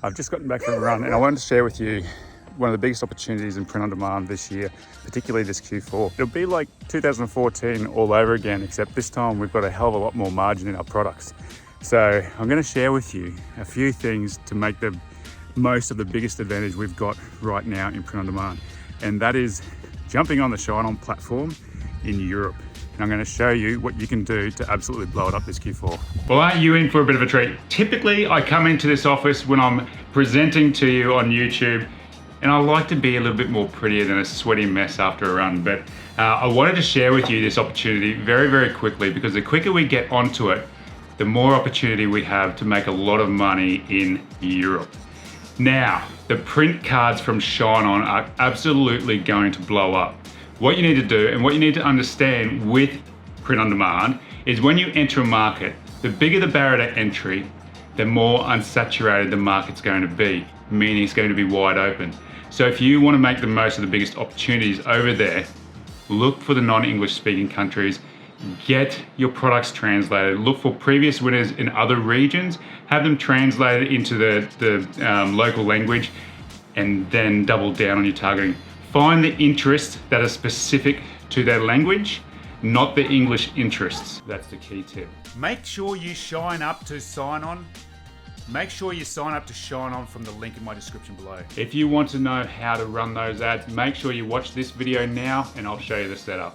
I've just gotten back from a run and I wanted to share with you one of the biggest opportunities in print on demand this year, particularly this Q4. It'll be like 2014 all over again, except this time we've got a hell of a lot more margin in our products. So I'm going to share with you a few things to make the most of the biggest advantage we've got right now in print on demand. And that is jumping on the ShineOn platform in Europe. And I'm going to show you what you can do to absolutely blow it up this Q4. Well, aren't you in for a bit of a treat? Typically, I come into this office when I'm presenting to you on YouTube, and I like to be a little bit more prettier than a sweaty mess after a run. But I wanted to share with you this opportunity very, very quickly, because the quicker we get onto it, the more opportunity we have to make a lot of money in Europe. Now, the print cards from ShineOn are absolutely going to blow up. What you need to do and what you need to understand with print on demand is when you enter a market, the bigger the barrier to entry, the more unsaturated the market's going to be, meaning it's going to be wide open. So if you want to make the most of the biggest opportunities over there, look for the non-English speaking countries, get your products translated, look for previous winners in other regions, have them translated into the local language, and then double down on your targeting. Find the interests that are specific to their language, not the English interests. That's the key tip. Make sure you sign up to ShineOn. Make sure you sign up to ShineOn from the link in my description below. If you want to know how to run those ads, make sure you watch this video now and I'll show you the setup.